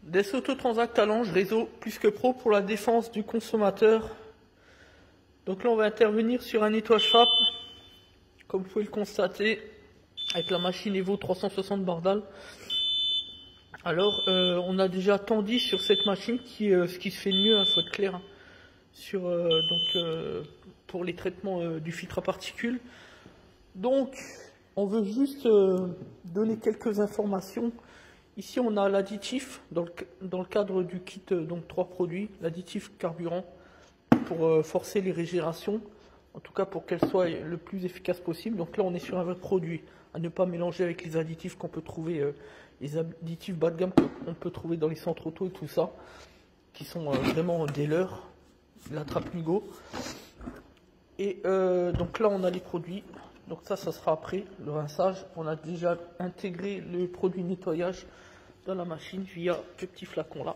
Des Autotransact Talange, réseau plus que pro pour la défense du consommateur. Donc là, on va intervenir sur un nettoyage FAP, comme vous pouvez le constater, avec la machine Evo 360 Bardal. Alors, on a déjà tant dit sur cette machine qui ce qui se fait de mieux, il faut être clair, hein, sur, pour les traitements du filtre à particules. Donc, on veut juste donner quelques informations. Ici, on a l'additif dans le cadre du kit, donc 3 produits, l'additif carburant pour forcer les régénérations, en tout cas pour qu'elles soient le plus efficaces possible. Donc là, on est sur un vrai produit à ne pas mélanger avec les additifs qu'on peut trouver, les additifs bas de gamme qu'on peut trouver dans les centres auto et tout ça, qui sont vraiment des leurs, la trappe Migo. Et donc là, on a les produits. Donc ça sera après le rinçage. On a déjà intégré le produit nettoyage dans la machine via ce petit flacon là.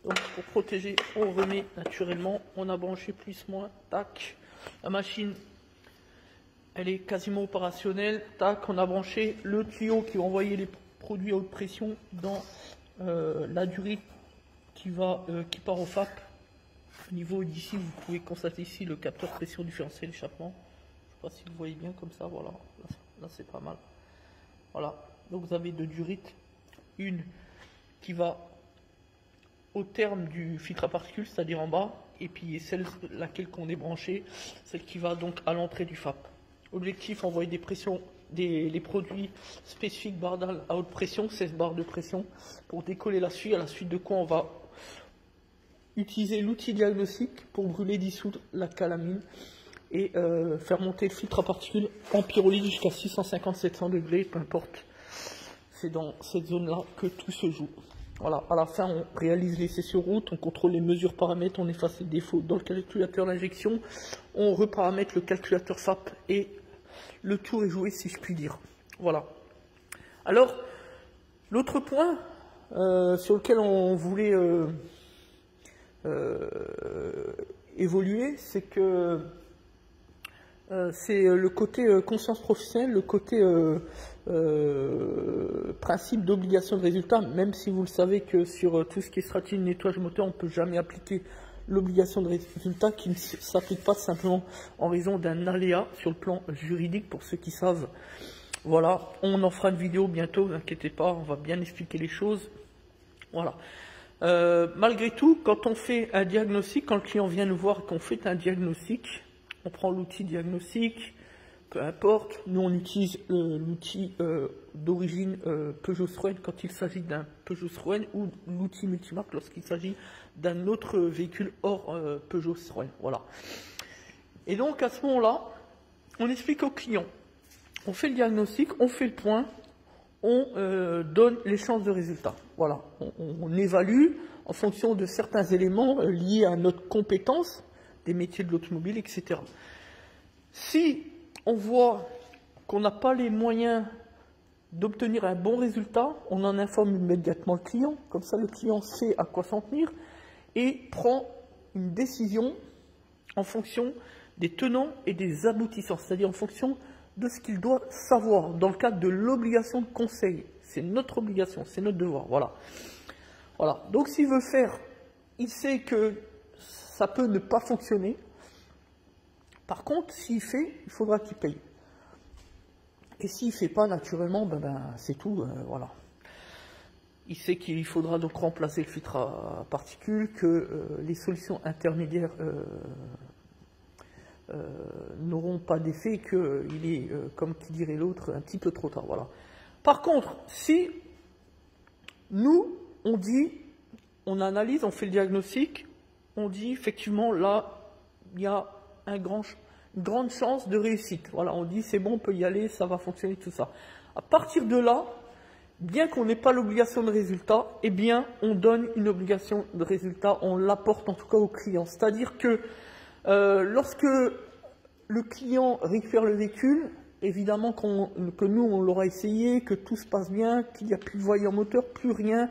Donc pour protéger, on remet naturellement. On a branché plus moins, tac. La machine, elle est quasiment opérationnelle. Tac, on a branché le tuyau qui va envoyer les produits à haute pression dans la durite qui part au FAP. Au niveau d'ici, vous pouvez constater ici le capteur pression différentiel échappement. Je ne sais pas si vous voyez bien comme ça, voilà, là c'est pas mal. Voilà, donc vous avez deux durites, une qui va au terme du filtre à particules, c'est-à-dire en bas, et puis celle laquelle qu'on est branché, celle qui va donc à l'entrée du FAP. Objectif, envoyer des pressions, les produits spécifiques Bardal à haute pression, 16 bars de pression, pour décoller la suie, à la suite de quoi on va utiliser l'outil diagnostic pour brûler, dissoudre la calamine et faire monter le filtre à particules en pyrolyse jusqu'à 650-700 degrés, peu importe. C'est dans cette zone-là que tout se joue. Voilà, à la fin, on réalise l'essai sur route, on contrôle les mesures paramètres, on efface les défauts dans le calculateur d'injection, on reparamètre le calculateur FAP et le tour est joué, si je puis dire. Voilà. Alors, l'autre point sur lequel on voulait évoluer, c'est que c'est le côté conscience professionnelle, le côté principe d'obligation de résultat, même si vous le savez que sur tout ce qui est stratégie de nettoyage moteur, on ne peut jamais appliquer l'obligation de résultat qui ne s'applique pas simplement en raison d'un aléa sur le plan juridique, pour ceux qui savent. Voilà, on en fera une vidéo bientôt, ne vous inquiétez pas, on va bien expliquer les choses. Voilà. Malgré tout, quand on fait un diagnostic, quand le client vient nous voir et qu'on fait un diagnostic, on prend l'outil diagnostic, peu importe, nous on utilise l'outil d'origine Peugeot Citroën quand il s'agit d'un Peugeot Citroën ou l'outil multimarque lorsqu'il s'agit d'un autre véhicule hors Peugeot Citroën. Voilà. Et donc à ce moment-là, on explique au client, on fait le diagnostic, on fait le point, on donne les chances de résultat. Voilà, on évalue en fonction de certains éléments liés à notre compétence, des métiers de l'automobile, etc. Si on voit qu'on n'a pas les moyens d'obtenir un bon résultat, on en informe immédiatement le client, comme ça le client sait à quoi s'en tenir et prend une décision en fonction des tenants et des aboutissants, c'est-à-dire en fonction de ce qu'il doit savoir dans le cadre de l'obligation de conseil. C'est notre obligation, c'est notre devoir, voilà. Voilà, donc s'il veut faire, il sait que ça peut ne pas fonctionner. Par contre, s'il fait, il faudra qu'il paye. Et s'il ne fait pas, naturellement, c'est tout, voilà. Il sait qu'il faudra donc remplacer le filtre à particules, que les solutions intermédiaires n'auront pas d'effet, qu'il est, comme qui dirait l'autre, un petit peu trop tard, voilà. Par contre, si nous, on analyse, on fait le diagnostic, on dit effectivement là, il y a une grande chance de réussite. Voilà, on dit c'est bon, on peut y aller, ça va fonctionner, tout ça. À partir de là, bien qu'on n'ait pas l'obligation de résultat, eh bien, on donne une obligation de résultat, on l'apporte en tout cas au client. C'est-à-dire que lorsque le client récupère le véhicule, évidemment que nous, on l'aura essayé, que tout se passe bien, qu'il n'y a plus de voyant moteur, plus rien,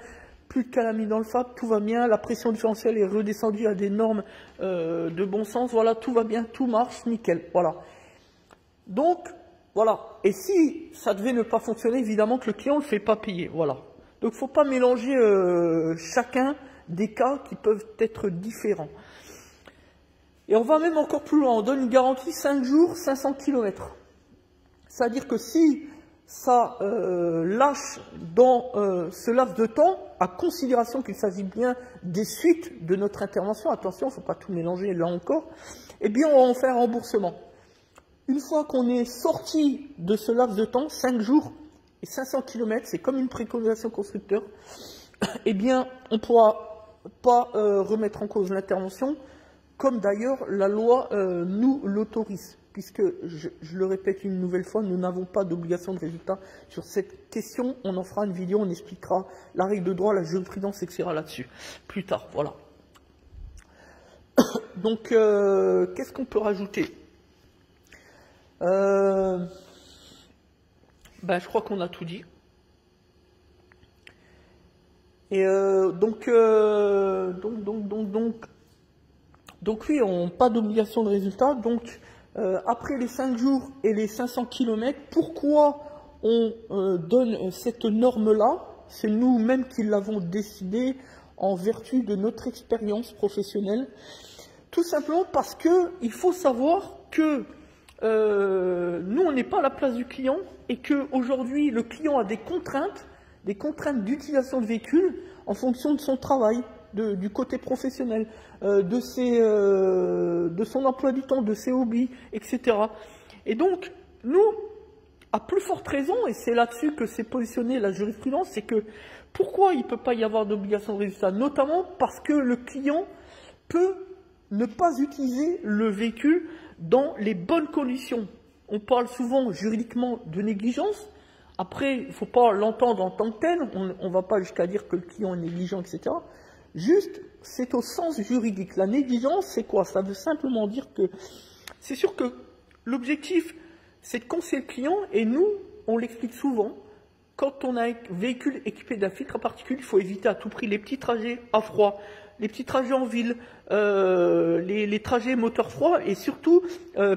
plus de calamine dans le FAP, tout va bien, la pression différentielle est redescendue à des normes de bon sens, voilà, tout va bien, tout marche, nickel, voilà. Donc, voilà, et si ça devait ne pas fonctionner, évidemment que le client ne le fait pas payer, voilà. Donc, il ne faut pas mélanger chacun des cas qui peuvent être différents. Et on va même encore plus loin, on donne une garantie 5 jours, 500 km. C'est-à-dire que si ça lâche dans ce laps de temps, à considération qu'il s'agit bien des suites de notre intervention, attention, il ne faut pas tout mélanger là encore, eh bien on va en faire un remboursement. Une fois qu'on est sorti de ce laps de temps, 5 jours et 500 km, c'est comme une préconisation constructeur, eh bien on ne pourra pas remettre en cause l'intervention, comme d'ailleurs la loi nous l'autorise. Puisque, je le répète une nouvelle fois, nous n'avons pas d'obligation de résultat sur cette question. On en fera une vidéo, on expliquera la règle de droit, la jurisprudence, etc. là-dessus, plus tard, voilà. Donc, qu'est-ce qu'on peut rajouter? Je crois qu'on a tout dit. Et donc oui, on n'a pas d'obligation de résultat, donc... après les 5 jours et les 500 km, pourquoi on donne cette norme-là? C'est nous-mêmes qui l'avons décidé en vertu de notre expérience professionnelle. Tout simplement parce qu'il faut savoir que nous, on n'est pas à la place du client et qu'aujourd'hui, le client a des contraintes d'utilisation de véhicules en fonction de son travail. Du côté professionnel, de son emploi du temps, de ses hobbies, etc. Et donc, nous, à plus forte raison, et c'est là-dessus que s'est positionnée la jurisprudence, c'est que pourquoi il ne peut pas y avoir d'obligation de résultat? Notamment parce que le client peut ne pas utiliser le véhicule dans les bonnes conditions. On parle souvent juridiquement de négligence. Après, il ne faut pas l'entendre en tant que tel, on ne va pas jusqu'à dire que le client est négligent, etc. Juste, c'est au sens juridique. La négligence, c'est quoi? Ça veut simplement dire que c'est sûr que l'objectif, c'est de conseiller le client, et nous, on l'explique souvent, quand on a un véhicule équipé d'un filtre à particules, il faut éviter à tout prix les petits trajets à froid, les petits trajets en ville, les trajets moteur froid, et surtout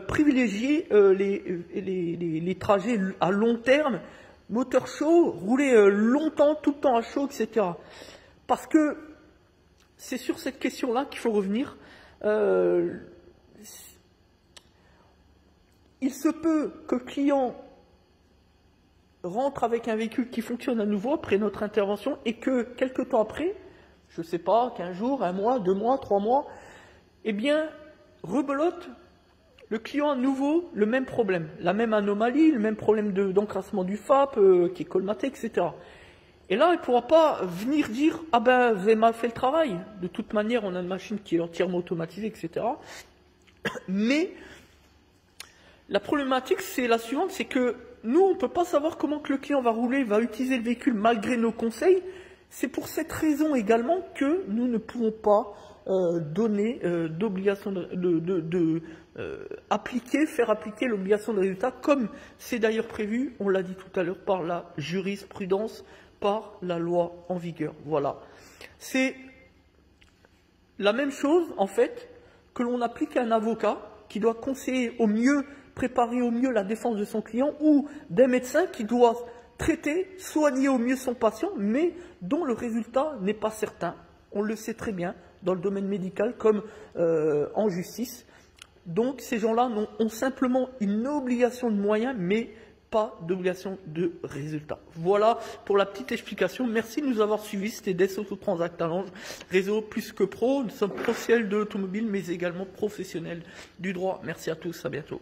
privilégier les trajets à long terme, moteur chaud, rouler longtemps, tout le temps à chaud, etc. Parce que c'est sur cette question-là qu'il faut revenir. Il se peut que le client rentre avec un véhicule qui fonctionne à nouveau après notre intervention et que quelques temps après, je ne sais pas, 15 jours, 1 mois, 2 mois, 3 mois, eh bien, rebelote le client à nouveau le même problème, la même anomalie, le même problème d'encrassement du FAP qui est colmaté, etc. Et là, il ne pourra pas venir dire « Ah ben, vous avez mal fait le travail. De toute manière, on a une machine qui est entièrement automatisée, etc. » Mais la problématique, c'est la suivante, c'est que nous, on ne peut pas savoir comment que le client va rouler, va utiliser le véhicule malgré nos conseils. C'est pour cette raison également que nous ne pouvons pas donner d'obligation faire appliquer l'obligation de résultat, comme c'est d'ailleurs prévu, on l'a dit tout à l'heure, par la jurisprudence, par la loi en vigueur. Voilà. C'est la même chose, en fait, que l'on applique à un avocat qui doit conseiller au mieux, préparer au mieux la défense de son client, ou d'un médecin qui doit traiter, soigner au mieux son patient, mais dont le résultat n'est pas certain. On le sait très bien dans le domaine médical comme en justice. Donc ces gens-là ont simplement une obligation de moyens, mais pas d'obligation de résultat. Voilà pour la petite explication. Merci de nous avoir suivis. C'était Dassault Transact Talange, réseau plus que pro. Nous sommes professionnels de l'automobile, mais également professionnels du droit. Merci à tous. À bientôt.